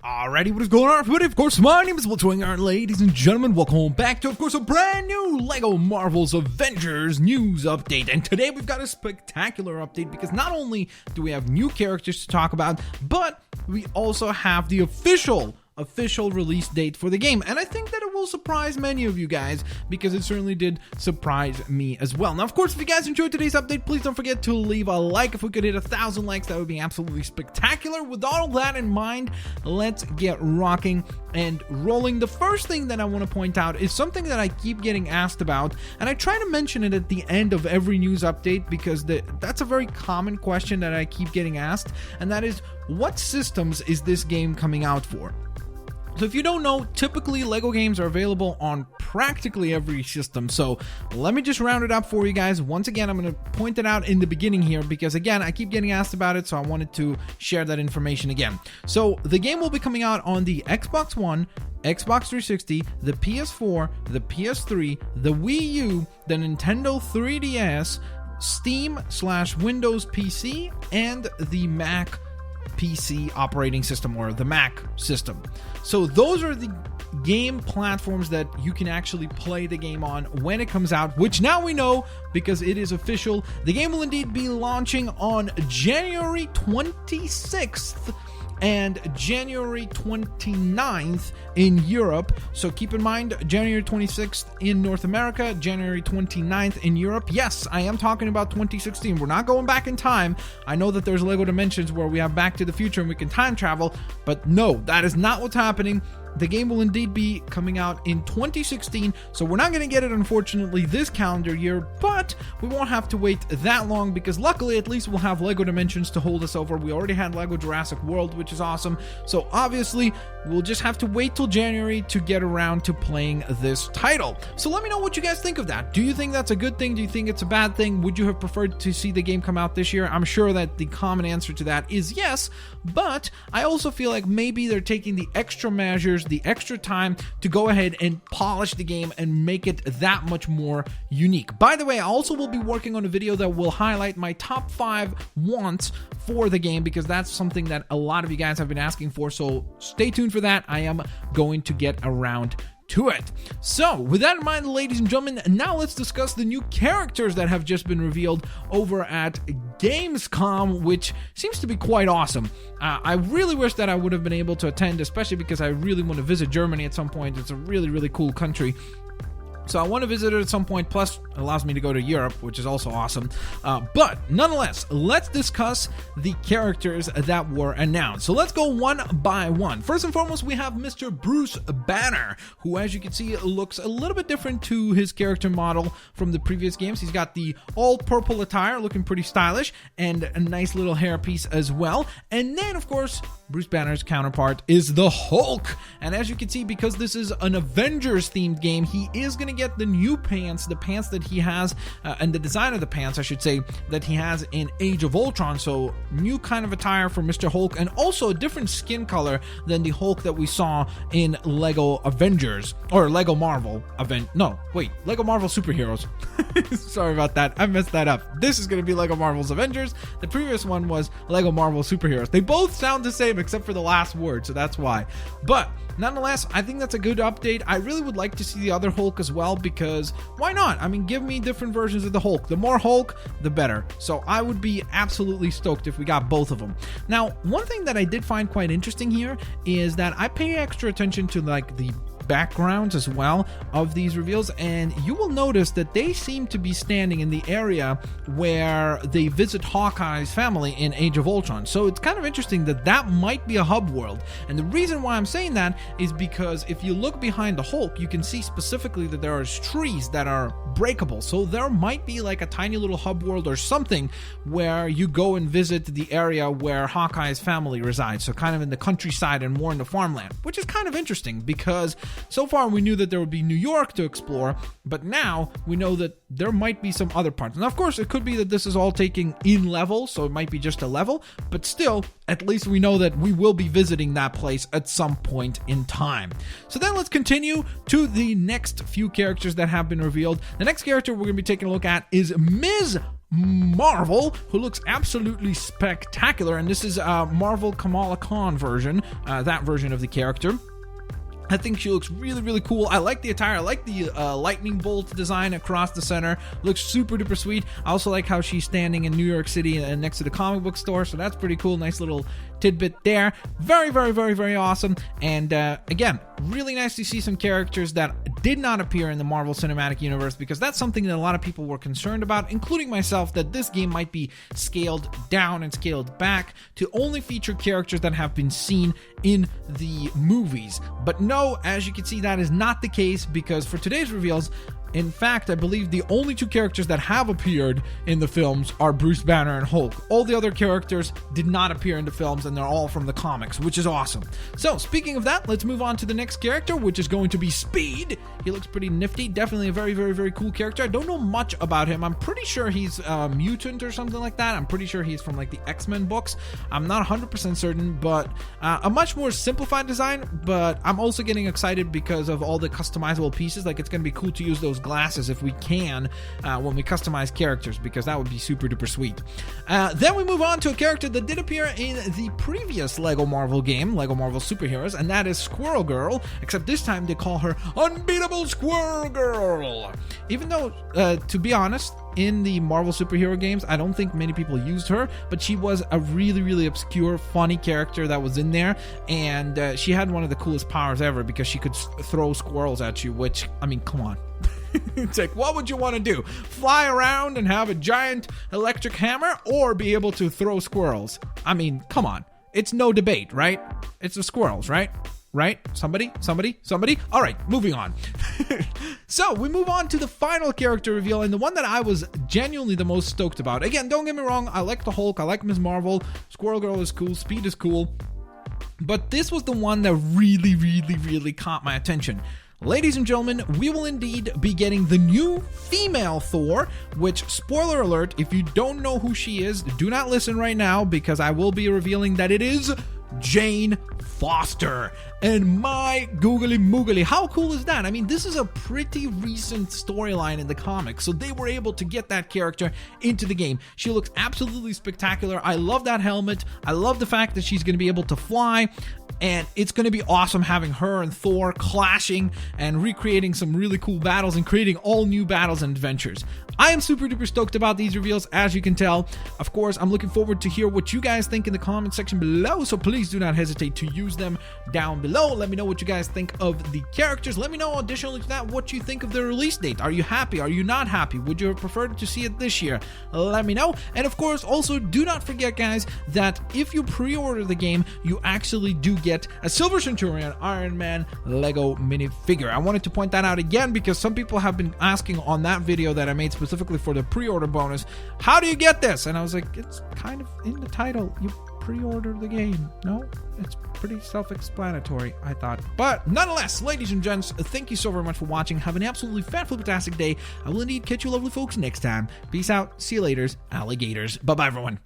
Alrighty, what is going on, everybody? Of course, my name is Blitzwinger, and ladies and gentlemen, welcome back to, of course, a brand new LEGO Marvel's Avengers news update. And today we've got a spectacular update because not only do we have new characters to talk about, but we also have the official release date for the game, and I think that it will surprise many of you guys because it certainly did surprise me as well. Now, of course, if you guys enjoyed today's update, please don't forget to leave a like. If we could hit 1,000 likes, that would be absolutely spectacular. With all that in mind, let's get rocking and rolling. The first thing that I want to point out is something that I keep getting asked about, and I try to mention it at the end of every news update because that's a very common question that I keep getting asked, and that is, what systems is this game coming out for? So if you don't know, typically LEGO games are available on practically every system. So let me just round it up for you guys. Once again, I'm going to point it out in the beginning here because, again, I keep getting asked about it, so I wanted to share that information again. So the game will be coming out on the Xbox One, Xbox 360, the PS4, the PS3, the Wii U, the Nintendo 3DS, Steam/Windows PC, and the Mac PC operating system, or the Mac system. So those are the game platforms that you can actually play the game on when it comes out, which now we know because it is official. The game will indeed be launching on January 26th and January 29th in Europe. So keep in mind, January 26th in North America, January 29th in Europe. Yes, I am talking about 2016. We're not going back in time. I know that there's LEGO Dimensions where we have Back to the Future and we can time travel, but no, that is not what's happening. The game will indeed be coming out in 2016, so we're not going to get it, unfortunately, this calendar year, but we won't have to wait that long because luckily at least we'll have LEGO Dimensions to hold us over. We already had LEGO Jurassic World, which is awesome, so obviously we'll just have to wait till January to get around to playing this title. So let me know what you guys think of that. Do you think that's a good thing? Do you think it's a bad thing? Would you have preferred to see the game come out this year? I'm sure that the common answer to that is yes, but I also feel like maybe they're taking the extra measures, the extra time to go ahead and polish the game and make it that much more unique. By the way, I also will be working on a video that will highlight my top 5 wants for the game because that's something that a lot of you guys have been asking for, so stay tuned for that. I am going to get around to it. So with that in mind, ladies and gentlemen, now let's discuss the new characters that have just been revealed over at Gamescom, which seems to be quite awesome. I really wish that I would have been able to attend, especially because I really want to visit Germany at some point. It's a really, really cool country. So I want to visit it at some point, plus it allows me to go to Europe, which is also awesome. But nonetheless, let's discuss the characters that were announced. So let's go one by one. First and foremost, we have Mr. Bruce Banner, who, as you can see, looks a little bit different to his character model from the previous games. He's got the all-purple attire, looking pretty stylish, and a nice little hairpiece as well. And then, of course, Bruce Banner's counterpart is the Hulk. And as you can see, because this is an Avengers-themed game, he is going to get the new pants, the pants that he has, and the design of the pants, I should say, that he has in Age of Ultron. So new kind of attire for Mr. Hulk, and also a different skin color than the Hulk that we saw in LEGO Avengers, or LEGO Marvel LEGO Marvel Superheroes. Sorry about that, I messed that up. This is going to be LEGO Marvel's Avengers. The previous one was LEGO Marvel Superheroes. They both sound the same except for the last word, so that's why. But nonetheless, I think that's a good update. I really would like to see the other Hulk as well, because why not? I mean, give me different versions of the Hulk. The more Hulk, the better. So I would be absolutely stoked if we got both of them. Now, one thing that I did find quite interesting here is that I pay extra attention to like the backgrounds as well of these reveals, and you will notice that they seem to be standing in the area where they visit Hawkeye's family in Age of Ultron. So it's kind of interesting that that might be a hub world, and the reason why I'm saying that is because if you look behind the Hulk, you can see specifically that there are trees that are breakable, so there might be like a tiny little hub world or something where you go and visit the area where Hawkeye's family resides, so kind of in the countryside and more in the farmland, which is kind of interesting because so far we knew that there would be New York to explore, but now we know that there might be some other parts. Now, of course, it could be that this is all taking in level, so it might be just a level, but still, at least we know that we will be visiting that place at some point in time. So then let's continue to the next few characters that have been revealed. The next character we're going to be taking a look at is Ms. Marvel, who looks absolutely spectacular. And this is Marvel Kamala Khan version, that version of the character. I think she looks really, really cool. I like the attire. I like the lightning bolt design across the center. Looks super duper sweet. I also like how she's standing in New York City next to the comic book store. So that's pretty cool. Nice little tidbit there. Very, very, very, very awesome. And again, really nice to see some characters that did not appear in the Marvel Cinematic Universe, because that's something that a lot of people were concerned about, including myself, that this game might be scaled down and scaled back to only feature characters that have been seen in the movies. But no, as you can see, that is not the case, because for today's reveals, in fact, I believe the only two characters that have appeared in the films are Bruce Banner and Hulk. All the other characters did not appear in the films, and they're all from the comics, which is awesome. So, speaking of that, let's move on to the next character, which is going to be Speed. He looks pretty nifty. Definitely a very, very, very cool character. I don't know much about him. I'm pretty sure he's a mutant or something like that. I'm pretty sure he's from like the X-Men books. I'm not 100% certain, but a much more simplified design. But I'm also getting excited because of all the customizable pieces. Like, it's going to be cool to use those glasses if we can when we customize characters, because that would be super duper sweet. Then we move on to a character that did appear in the previous Lego Marvel game, Lego Marvel Superheroes, and that is Squirrel Girl, except this time they call her Unbeatable Squirrel Girl. Even though, to be honest, in the Marvel superhero games, I don't think many people used her, but she was a really, really obscure, funny character that was in there, and she had one of the coolest powers ever, because she could throw squirrels at you, which, I mean, come on. It's like, what would you want to do? Fly around and have a giant electric hammer, or be able to throw squirrels? I mean, come on. It's no debate, right? It's the squirrels, right? Right? Somebody? All right, moving on. So we move on to the final character reveal, and the one that I was genuinely the most stoked about. Again, don't get me wrong, I like the Hulk, I like Ms. Marvel, Squirrel Girl is cool, Speed is cool, but this was the one that really, really, really caught my attention. Ladies and gentlemen, we will indeed be getting the new female Thor, which, spoiler alert, if you don't know who she is, do not listen right now, because I will be revealing that it is Jane Foster. And my googly moogly, how cool is that? I mean, this is a pretty recent storyline in the comics, so they were able to get that character into the game. She looks absolutely spectacular. I love that helmet. I love the fact that she's going to be able to fly, and it's going to be awesome having her and Thor clashing and recreating some really cool battles and creating all new battles and adventures. I am super duper stoked about these reveals, as you can tell. Of course, I'm looking forward to hear what you guys think in the comment section below, so please do not hesitate to use them down below. Let me know what you guys think of the characters. Let me know, additionally to that, what you think of the release date. Are you happy? Are you not happy? Would you have preferred to see it this year? Let me know. And of course, also do not forget, guys, that if you pre-order the game, you actually do get a Silver Centurion Iron Man Lego minifigure. I wanted to point that out again, because some people have been asking on that video that I made specifically for the pre-order bonus, how do you get this? And I was like, it's kind of in the title. You pre-order the game. No, it's pretty self-explanatory, I thought. But nonetheless, ladies and gents, thank you so very much for watching. Have an absolutely fantastic day. I will indeed catch you lovely folks next time. Peace out. See you later, alligators. Bye-bye, everyone.